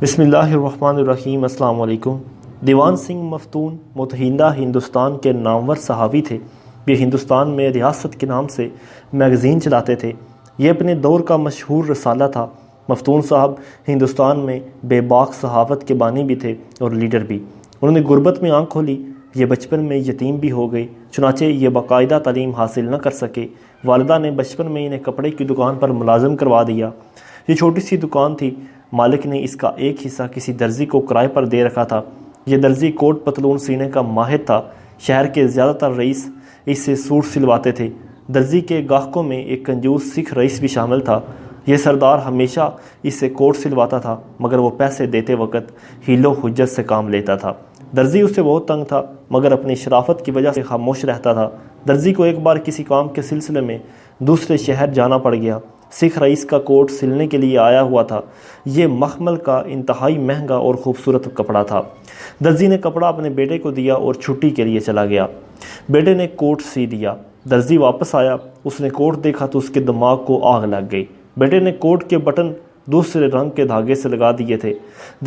بسم اللہ الرحمن الرحیم۔ السلام علیکم۔ دیوان سنگھ مفتون متحدہ ہندوستان کے نامور صحافی تھے۔ یہ ہندوستان میں ریاست کے نام سے میگزین چلاتے تھے۔ یہ اپنے دور کا مشہور رسالہ تھا۔ مفتون صاحب ہندوستان میں بے باک صحافت کے بانی بھی تھے اور لیڈر بھی۔ انہوں نے غربت میں آنکھ کھولی۔ یہ بچپن میں یتیم بھی ہو گئے، چنانچہ یہ باقاعدہ تعلیم حاصل نہ کر سکے۔ والدہ نے بچپن میں انہیں کپڑے کی دکان پر ملازم کروا دیا۔ یہ چھوٹی سی دکان تھی، مالک نے اس کا ایک حصہ کسی درزی کو کرائے پر دے رکھا تھا۔ یہ درزی کوٹ پتلون سینے کا ماہر تھا۔ شہر کے زیادہ تر رئیس اس سے سوٹ سلواتے تھے۔ درزی کے گاہکوں میں ایک کنجوس سکھ رئیس بھی شامل تھا۔ یہ سردار ہمیشہ اس سے کوٹ سلواتا تھا، مگر وہ پیسے دیتے وقت حیل و حجت سے کام لیتا تھا۔ درزی اس سے بہت تنگ تھا، مگر اپنی شرافت کی وجہ سے خاموش رہتا تھا۔ درزی کو ایک بار کسی کام کے سلسلے میں دوسرے شہر جانا پڑ گیا۔ سکھ رئیس کا کوٹ سلنے کے لیے آیا ہوا تھا۔ یہ مخمل کا انتہائی مہنگا اور خوبصورت کپڑا تھا۔ درزی نے کپڑا اپنے بیٹے کو دیا اور چھٹی کے لیے چلا گیا۔ بیٹے نے کوٹ سی دیا۔ درزی واپس آیا۔ اس نے کوٹ دیکھا تو اس کے دماغ کو آگ لگ گئی۔ بیٹے نے کوٹ کے بٹن دوسرے رنگ کے دھاگے سے لگا دیے تھے۔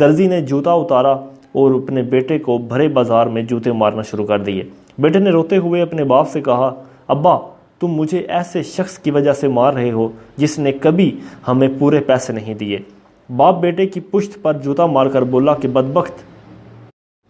درزی نے جوتا اتارا اور اپنے بیٹے کو بھرے بازار میں جوتے مارنا شروع کر دیے۔ بیٹے نے روتے ہوئے اپنے باپ سے کہا، ابا، تم مجھے ایسے شخص کی وجہ سے مار رہے ہو جس نے کبھی ہمیں پورے پیسے نہیں دیے۔ باپ بیٹے کی پشت پر جوتا مار کر بولا کہ بدبخت،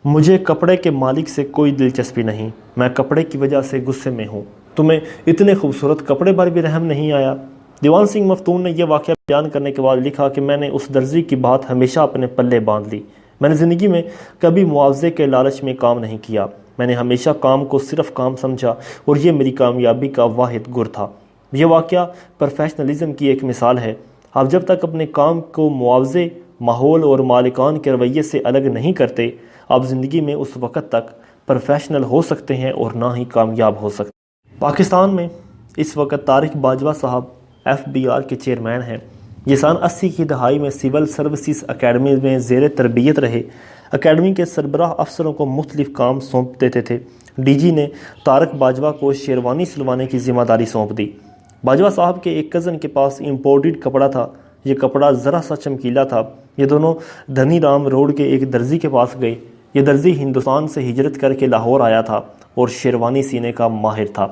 مجھے کپڑے کے مالک سے کوئی دلچسپی نہیں، میں کپڑے کی وجہ سے غصے میں ہوں، تمہیں اتنے خوبصورت کپڑے پر بھی رحم نہیں آیا۔ دیوان سنگھ مفتون نے یہ واقعہ بیان کرنے کے بعد لکھا کہ میں نے اس درزی کی بات ہمیشہ اپنے پلے باندھ لی۔ میں نے زندگی میں کبھی معاوضے کے لالچ میں کام نہیں کیا۔ میں نے ہمیشہ کام کو صرف کام سمجھا اور یہ میری کامیابی کا واحد گر تھا۔ یہ واقعہ پروفیشنلزم کی ایک مثال ہے۔ آپ جب تک اپنے کام کو معاوضے، ماحول اور مالکان کے رویے سے الگ نہیں کرتے، آپ زندگی میں اس وقت تک پروفیشنل ہو سکتے ہیں اور نہ ہی کامیاب ہو سکتے۔ پاکستان میں اس وقت طارق باجوہ صاحب FBR کے چیئرمین ہیں۔ یہ سن 80 کی دہائی میں سول سروسز اکیڈمی میں زیر تربیت رہے۔ اکیڈمی کے سربراہ افسروں کو مختلف کام سونپ دیتے تھے۔ DG نے طارق باجوہ کو شیروانی سلوانے کی ذمہ داری سونپ دی۔ باجوہ صاحب کے ایک کزن کے پاس امپورٹڈ کپڑا تھا۔ یہ کپڑا ذرا سا چمکیلا تھا۔ یہ دونوں دھنی رام روڈ کے ایک درزی کے پاس گئے۔ یہ درزی ہندوستان سے ہجرت کر کے لاہور آیا تھا اور شیروانی سینے کا ماہر تھا۔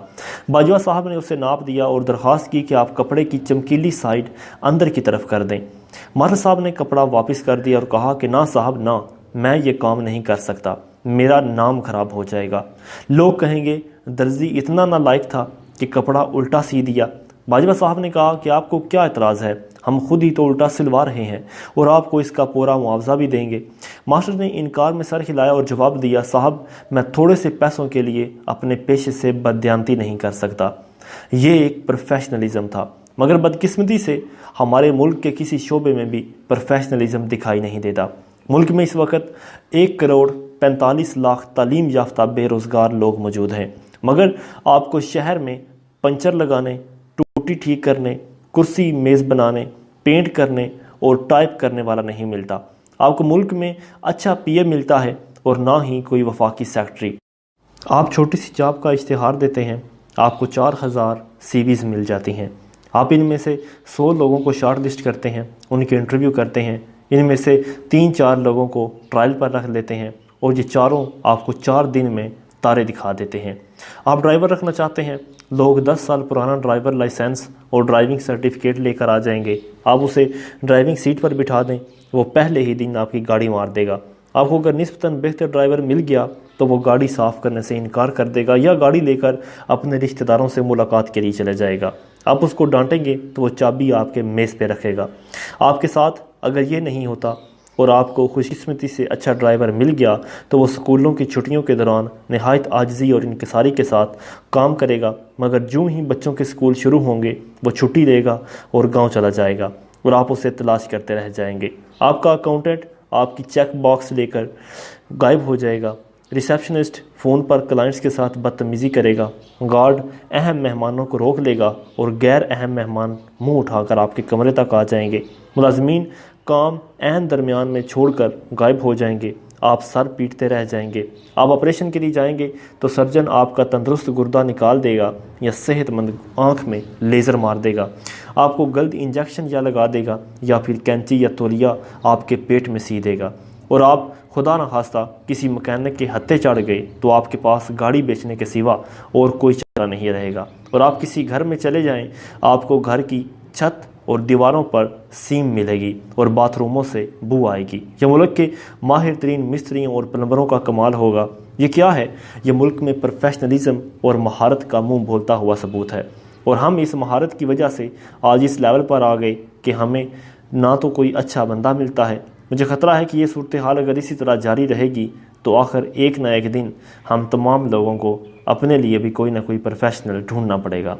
باجوہ صاحب نے اسے ناپ دیا اور درخواست کی کہ آپ کپڑے کی چمکیلی سائڈ اندر کی طرف کر دیں۔ ماہر صاحب نے کپڑا واپس کر دیا اور کہا کہ نہ صاحب نہ، میں یہ کام نہیں کر سکتا، میرا نام خراب ہو جائے گا، لوگ کہیں گے درزی اتنا نالائق تھا کہ کپڑا الٹا سی دیا۔ باجوہ صاحب نے کہا کہ آپ کو کیا اعتراض ہے، ہم خود ہی تو الٹا سلوا رہے ہیں اور آپ کو اس کا پورا معاوضہ بھی دیں گے۔ ماسٹر نے انکار میں سر ہلایا اور جواب دیا، صاحب میں تھوڑے سے پیسوں کے لیے اپنے پیشے سے بددیانتی نہیں کر سکتا۔ یہ ایک پروفیشنلزم تھا، مگر بدقسمتی سے ہمارے ملک کے کسی شعبے میں بھی پروفیشنلزم دکھائی نہیں دیتا۔ ملک میں اس وقت 1,45,00,000 تعلیم یافتہ بے روزگار لوگ موجود ہیں، مگر آپ کو شہر میں پنچر لگانے، ٹوٹی ٹھیک کرنے، کرسی میز بنانے، پینٹ کرنے اور ٹائپ کرنے والا نہیں ملتا۔ آپ کو ملک میں اچھا PM ملتا ہے اور نہ ہی کوئی وفاقی سیکرٹری۔ آپ چھوٹی سی جاب کا اشتہار دیتے ہیں، آپ کو 4,000 CVs مل جاتی ہیں۔ آپ ان میں سے 100 لوگوں کو شارٹ لسٹ کرتے ہیں، ان کے انٹرویو کرتے ہیں، ان میں سے 3-4 لوگوں کو ٹرائل پر رکھ لیتے ہیں اور یہ چاروں آپ کو 4 دن میں تارے دکھا دیتے ہیں۔ آپ ڈرائیور رکھنا چاہتے ہیں، لوگ 10 سال پرانا ڈرائیور لائسنس اور ڈرائیونگ سرٹیفکیٹ لے کر آ جائیں گے۔ آپ اسے ڈرائیونگ سیٹ پر بٹھا دیں، وہ پہلے ہی دن آپ کی گاڑی مار دے گا۔ آپ کو اگر نسبتاً بہتر ڈرائیور مل گیا تو وہ گاڑی صاف کرنے سے انکار کر دے گا یا گاڑی لے کر اپنے رشتہ داروں سے ملاقات کے لیے چلے جائے گا۔ آپ اس کو ڈانٹیں گے تو وہ چابی آپ کے میز پہ رکھے گا۔ آپ کے ساتھ اگر یہ نہیں ہوتا اور آپ کو خوش قسمتی سے اچھا ڈرائیور مل گیا تو وہ سکولوں کی چھٹیوں کے دوران نہایت عاجزی اور انکساری کے ساتھ کام کرے گا، مگر جوں ہی بچوں کے سکول شروع ہوں گے وہ چھٹی لے گا اور گاؤں چلا جائے گا اور آپ اسے تلاش کرتے رہ جائیں گے۔ آپ کا اکاؤنٹنٹ آپ کی چیک باکس لے کر غائب ہو جائے گا۔ ریسیپشنسٹ فون پر کلائنٹس کے ساتھ بدتمیزی کرے گا۔ گارڈ اہم مہمانوں کو روک لے گا اور غیر اہم مہمان منہ اٹھا کر آپ کے کمرے تک آ جائیں گے۔ ملازمین کام عین درمیان میں چھوڑ کر غائب ہو جائیں گے آپ سر پیٹتے رہ جائیں گے۔ آپ آپریشن کے لیے جائیں گے تو سرجن آپ کا تندرست گردہ نکال دے گا یا صحت مند آنکھ میں لیزر مار دے گا، آپ کو غلط انجیکشن یا لگا دے گا یا پھر کینچی یا تولیہ آپ کے پیٹ میں سی دے گا، اور آپ خدا نخواستہ کسی مکینک کے ہتھے چڑھ گئے تو آپ کے پاس گاڑی بیچنے کے سوا اور کوئی چارہ نہیں رہے گا، اور آپ کسی گھر میں چلے جائیں آپ کو گھر کی چھت اور دیواروں پر سیم ملے گی اور باتھ روموں سے بو آئے گی۔ یہ ملک کے ماہر ترین مستریوں اور پلمبروں کا کمال ہوگا۔ یہ کیا ہے؟ یہ ملک میں پروفیشنلزم اور مہارت کا منہ بولتا ہوا ثبوت ہے، اور ہم اس مہارت کی وجہ سے آج اس لیول پر آ گئے کہ ہمیں نہ تو کوئی اچھا بندہ ملتا ہے۔ مجھے خطرہ ہے کہ یہ صورتحال اگر اسی طرح جاری رہے گی تو آخر ایک نہ ایک دن ہم تمام لوگوں کو اپنے لیے بھی کوئی نہ کوئی پروفیشنل ڈھونڈنا پڑے گا۔